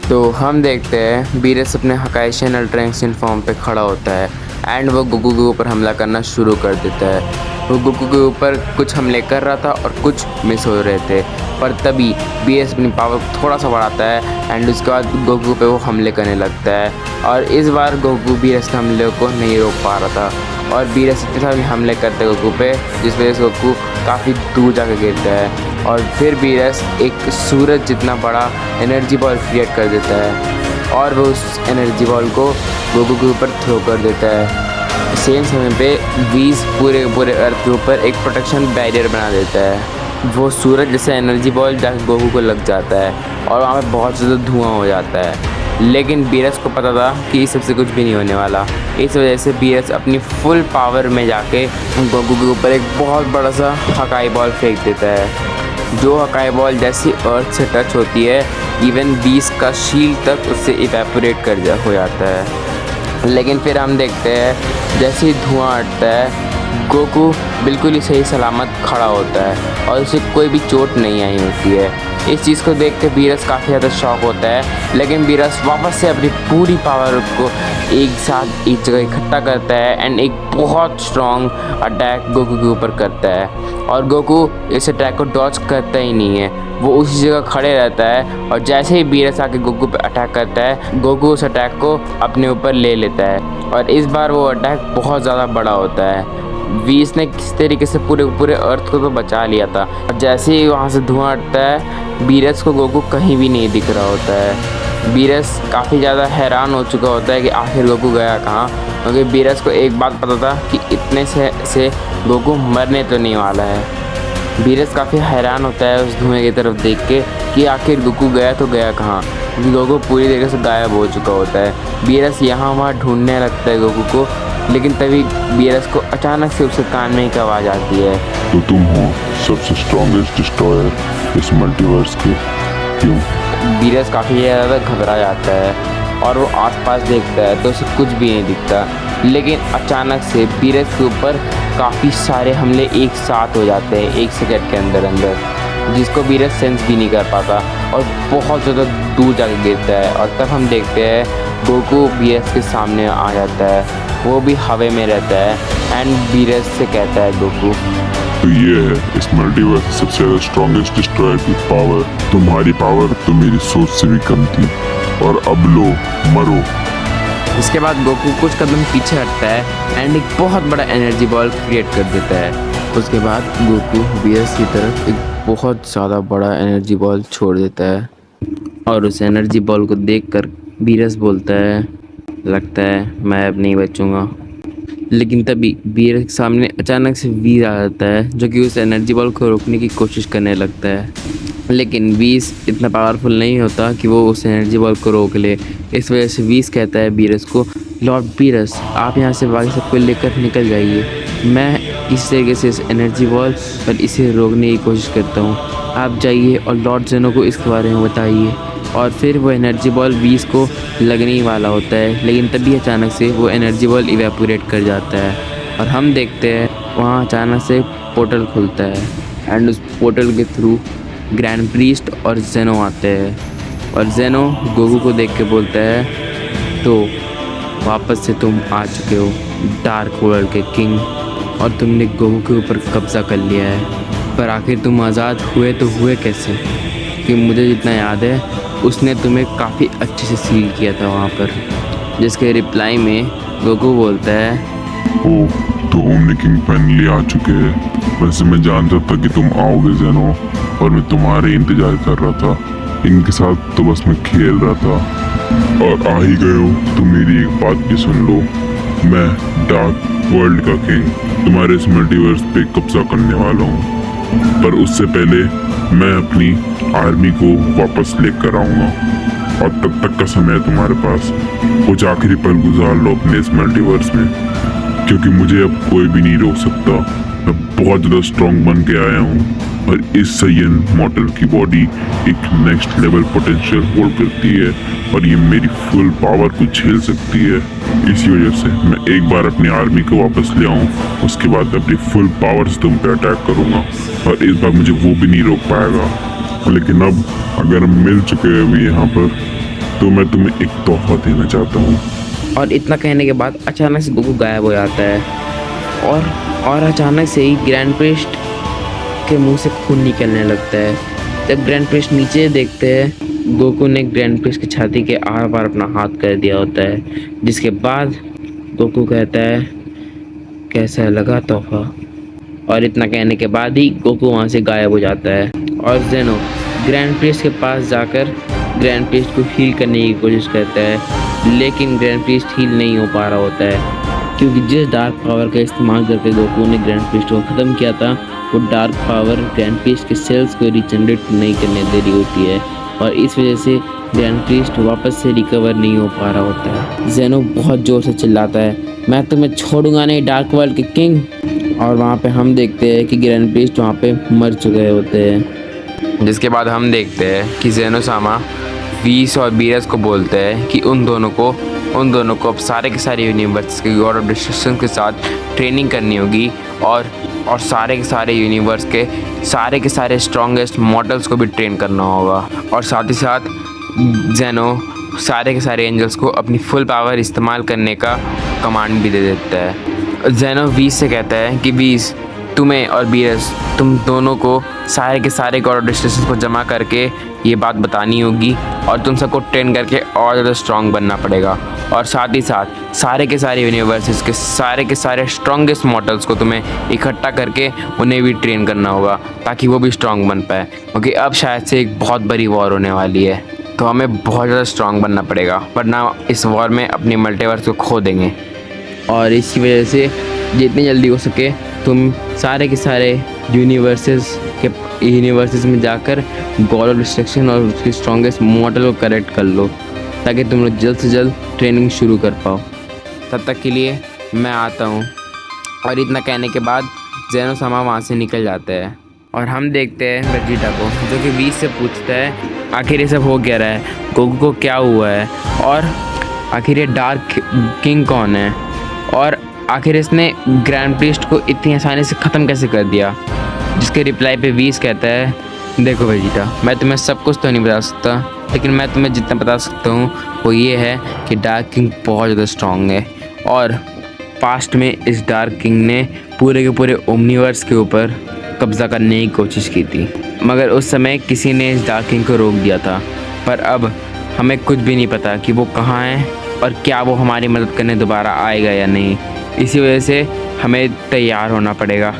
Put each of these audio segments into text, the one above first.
तो हम देखते हैं बीरस अपने हकाइशियन अल्ट्रा एंशिएंट फॉर्म पे खड़ा होता है एंड वो गोकू के ऊपर हमला करना शुरू कर देता है। वो गोकू के ऊपर कुछ हमले कर रहा था और कुछ मिस हो रहे थे, पर तभी बीरस अपनी पावर को थोड़ा सा बढ़ाता है एंड उसके बाद गोकू पे वो हमले करने लगता है। और इस बार गोकू बीरस के हमले को नहीं रोक पा रहा था और बीरस इतने सारे हमले करते हैं गोकू पे, जिस वजह से गोकू काफ़ी दूर जाकर गिरता है। और फिर बीरस एक सूरज जितना बड़ा एनर्जी बॉल क्रिएट कर देता है और वो उस एनर्जी बॉल को गोकू के ऊपर थ्रो कर देता है। सेम समय पे वीज पूरे अर्थ के ऊपर एक प्रोटेक्शन बैरियर बना देता है। वो सूरज जैसे एनर्जी बॉल जाकर गोकू को लग जाता है और वहाँ पे बहुत ज़्यादा धुआं हो जाता है। लेकिन बीरस को पता था कि इस सबसे कुछ भी नहीं होने वाला। इस वजह से बीरस अपनी फुल पावर में जाके गोकू के ऊपर एक बहुत बड़ा सा हकाई बॉल फेंक देता है। जो हकाई बॉल जैसी अर्थ से टच होती है, इवन बीस का शील्ड तक उससे इवेपोरेट हो जाता है। लेकिन फिर हम देखते हैं जैसे ही धुआं हटता है, गोकू बिल्कुल ही सही सलामत खड़ा होता है और उसे कोई भी चोट नहीं आई होती है। इस चीज़ को देख के बीरस काफ़ी ज़्यादा शॉक होता है, लेकिन बीरस वापस से अपनी पूरी पावर को एक साथ एक जगह इकट्ठा करता है एंड एक बहुत स्ट्रॉन्ग अटैक गोकू के ऊपर करता है। और गोकू इस अटैक को डॉज करता ही नहीं है, वो उसी जगह खड़े रहता है और जैसे ही बीरस आके गोकू पे अटैक करता है, गोकू उस अटैक को अपने ऊपर ले लेता है। और इस बार वो अटैक बहुत ज़्यादा बड़ा होता है। वीस ने किस तरीके से पूरे अर्थ को तो बचा लिया था और जैसे ही वहाँ से धुआं हटता है, बीरस को गोकू कहीं भी नहीं दिख रहा होता है। बीरस काफ़ी ज़्यादा हैरान हो चुका होता है कि आखिर गोकू गया कहाँ, क्योंकि बीरस को एक बात पता था कि इतने से गोकू मरने तो नहीं वाला है। बीरस काफ़ी हैरान होता है उस धुएं की तरफ देख के कि आखिर गोकू गया तो गया कहाँ, क्योंकि गोकू पूरी तरीके से गायब हो चुका होता है। बीरस यहाँ वहाँ ढूंढने लगता है गोकू को, लेकिन तभी बीरस को अचानक से उसके कान में एक आवाज़ आती है। तो तुम हो सबसे स्ट्रॉन्गेस्ट डिस्ट्रॉयर इस मल्टीवर्स के, क्यों? बीरस काफ़ी ज़्यादा घबरा जाता है और वो आसपास देखता है तो उसे कुछ भी नहीं दिखता। लेकिन अचानक से बीरस के ऊपर काफ़ी सारे हमले एक साथ हो जाते हैं 1 सेकंड के अंदर, जिसको बीरस सेंस भी नहीं कर पाता और बहुत ज़्यादा दूर जाके गिरता है। और तब हम देखते हैं गोकू बीरस के सामने आ जाता है, वो भी हवा में रहता है एंड बीरस से कहता है गोकू, तो ये है इस मल्टीवर्स की सबसे ज़्यादा स्ट्रॉन्गेस्ट डिस्ट्रॉयर की पावर। तुम्हारी पावर तो मेरी सोच से भी कम थी और अब लो मरो। इसके बाद गोकू कुछ कदम पीछे हटता है एंड एक बहुत बड़ा एनर्जी बॉल क्रिएट कर देता है। उसके बाद गोकू बीरस की तरफ एक बहुत ज़्यादा बड़ा एनर्जी बॉल छोड़ देता है और उस एनर्जी बॉल को देखकर बीरस बोलता है, लगता है मैं अब नहीं बचूंगा। लेकिन तभी बीरस के सामने अचानक से वीज आ जाता है, जो कि उस एनर्जी बॉल को रोकने की कोशिश करने लगता है। लेकिन वीज इतना पावरफुल नहीं होता कि वो उस एनर्जी बॉल को रोक ले। इस वजह से वीज कहता है बीरस को, लॉर्ड बीरस आप यहाँ से बाकी सबको लेकर निकल जाइए, मैं इस तरीके से इस एनर्जी बॉल पर इसे रोकने की कोशिश करता हूँ, आप जाइए और लॉर्ड जेनो को इसके बारे में बताइए। और फिर वो एनर्जी बॉल वीस को लगने ही वाला होता है, लेकिन तभी अचानक से वो एनर्जी बॉल इवेपोरेट कर जाता है और हम देखते हैं वहाँ अचानक से पोर्टल खुलता है एंड उस पोर्टल के थ्रू ग्रैंड प्रीस्ट और जेनो आते हैं। और जेनो गोकू को देख के बोलता है, तो वापस से तुम आ चुके हो डार्क वर्ल्ड के किंग और तुमने गोकू के ऊपर कब्जा कर लिया है, पर आखिर तुम आज़ाद हुए तो हुए कैसे? कि मुझे जितना याद है उसने तुम्हें काफ़ी अच्छे से सील किया था वहाँ पर। जिसके रिप्लाई में गोकू बोलता है, ओ तो ओमनी किंग फाइनली आ चुके हैं। वैसे मैं जानता था कि तुम आओगे जेनो और मैं तुम्हारे इंतजार कर रहा था, इनके साथ तो बस मैं खेल रहा था और आ ही गए हो। तो मेरी एक बात भी सुन लो, मैं डार्क वर्ल्ड का किंग तुम्हारे इस मल्टीवर्स पे कब्जा करने वाला हूँ, पर उससे पहले मैं अपनी आर्मी को वापस लेकर आऊँगा और तब तक का समय तुम्हारे पास कुछ आखिरी पल गुजार लो अपने इस मल्टीवर्स में, क्योंकि मुझे अब कोई भी नहीं रोक सकता। मैं बहुत ज़्यादा स्ट्रॉन्ग बन के आया हूँ और इस सयन मॉडल की बॉडी एक नेक्स्ट लेवल पोटेंशियल होल्ड करती है और ये मेरी फुल पावर को झेल सकती है। इसी वजह से मैं एक बार अपनी आर्मी को वापस ले आऊँ, उसके बाद अपनी फुल पावर से तुम पे अटैक करूँगा और इस बार मुझे वो भी नहीं रोक पाएगा। लेकिन अब अगर हम मिल चुके हैं अभी यहाँ पर, तो मैं तुम्हें एक तोहफा देना चाहता हूँ। और इतना कहने के बाद अचानक से गोकू गायब हो जाता है और अचानक से ही ग्रैंड प्रिस्ट के मुंह से खून निकलने लगता है। जब ग्रैंड प्रिस्ट नीचे देखते हैं, गोकू ने ग्रैंड प्रिस्ट की छाती के आर पार अपना हाथ कर दिया होता है, जिसके बाद गोकू कहता है कैसा लगा तोहफा। और इतना कहने के बाद ही गोकू वहाँ से गायब हो जाता है और जेनो ग्रैंड प्रिस्ट के पास जाकर ग्रैंड प्रिस्ट को हील करने की कोशिश करता है, लेकिन ग्रैंड प्रिस्ट हील नहीं हो पा रहा होता है, क्योंकि जिस डार्क पावर का इस्तेमाल करके गोकू ने ग्रैंड प्रिस्ट को ख़त्म किया था, वो डार्क पावर ग्रैंड प्रिस्ट के सेल्स को रिजनरेट नहीं करने दे रही होती है और इस वजह से ग्रैंड प्रिस्ट वापस से रिकवर नहीं हो पा रहा होता है। जेनो बहुत ज़ोर से चिल्लाता है, मैं तुम्हें छोड़ूंगा नहीं डार्क वर्ल्ड के किंग। और वहाँ पे हम देखते हैं कि ग्रैंड प्रिस्ट वहाँ पे मर चुके होते हैं। जिसके बाद हम देखते हैं कि जेनो सामा वीस और बीरस को बोलते हैं कि उन दोनों को अब सारे के सारे यूनिवर्स के गॉड ऑफ डिस्ट्रक्शन के साथ ट्रेनिंग करनी होगी और सारे के सारे यूनिवर्स के सारे स्ट्रॉन्गेस्ट मॉडल्स को भी ट्रेन करना होगा। और साथ ही साथ जेनो सारे के सारे एंजल्स को अपनी फुल पावर इस्तेमाल करने का कमांड भी दे देता है। जेनो वीस से कहता है कि वीस, तुम्हें और बीरस, तुम दोनों को सारे के सारे गॉड ऑफ डिस्ट्रक्शन को जमा करके ये बात बतानी होगी और तुम सबको ट्रेन करके और ज़्यादा स्ट्रॉन्ग बनना पड़ेगा। और साथ ही साथ सारे के सारे यूनिवर्सेस के सारे स्ट्रॉन्गेस्ट मॉडल्स को तुम्हें इकट्ठा करके उन्हें भी ट्रेन करना होगा ताकि वो भी स्ट्रॉन्ग बन पाए, क्योंकि अब शायद से एक बहुत बड़ी वॉर होने वाली है, तो हमें बहुत ज़्यादा स्ट्रॉन्ग बनना पड़ेगा, वरना इस वॉर में अपने मल्टीवर्स को खो देंगे। और इसी वजह से जितनी जल्दी हो सके तुम सारे के सारे यूनिवर्सेस में जाकर गॉड ऑफ डिस्ट्रक्शन और उसके स्ट्रॉन्गेस्ट मॉडल को करेक्ट कर लो ताकि तुम लोग जल्द से जल्द ट्रेनिंग शुरू कर पाओ। तब तक के लिए मैं आता हूँ। और इतना कहने के बाद जेनो सामा वहाँ से निकल जाता है और हम देखते हैं वेजिटा को, जो कि वीस से पूछता है आखिर ये सब हो क्या रहा है, गोकू को क्या हुआ है और आखिर ये डार्क किंग कौन है और आखिर इसने ग्रैंड प्रिस्ट को इतनी आसानी से ख़त्म कैसे कर दिया। जिसके रिप्लाई पे वीस कहता है, देखो वेजिटा, मैं तुम्हें सब कुछ तो नहीं बता सकता, लेकिन मैं तुम्हें जितना बता सकता हूँ वो ये है कि डार्क किंग बहुत ज़्यादा स्ट्रॉन्ग है और पास्ट में इस डार्क किंग ने पूरे के पूरे ओमनीवर्स के ऊपर कब्ज़ा करने की कोशिश की थी, मगर उस समय किसी ने इस डार्क किंग को रोक दिया था। पर अब हमें कुछ भी नहीं पता कि वो कहाँ है और क्या वो हमारी मदद करने दोबारा आएगा या नहीं। इसी वजह से हमें तैयार होना पड़ेगा,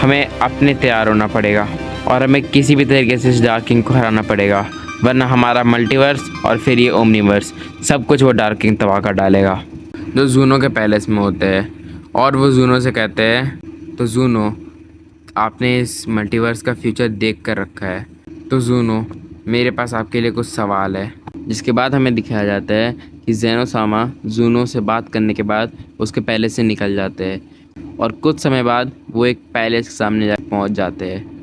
हमें अपने तैयार होना पड़ेगा और हमें किसी भी तरीके से इस डार्क किंग को हराना पड़ेगा, वरना हमारा मल्टीवर्स और फिर ये ओमनीवर्स सब कुछ वो डार्क किंग तबाह कर डालेगा। जो जूनो के पैलेस में होते हैं और वो जूनो से कहते हैं, तो जूनो, आपने इस मल्टीवर्स का फ्यूचर देख कर रखा है, तो जूनो मेरे पास आपके लिए कुछ सवाल है। जिसके बाद हमें दिखाया जाता है कि जेनो सामा जूनो से बात करने के बाद उसके पैलेस से निकल जाते हैं और कुछ समय बाद वो एक पैलेस के सामने जा पहुँच जाते हैं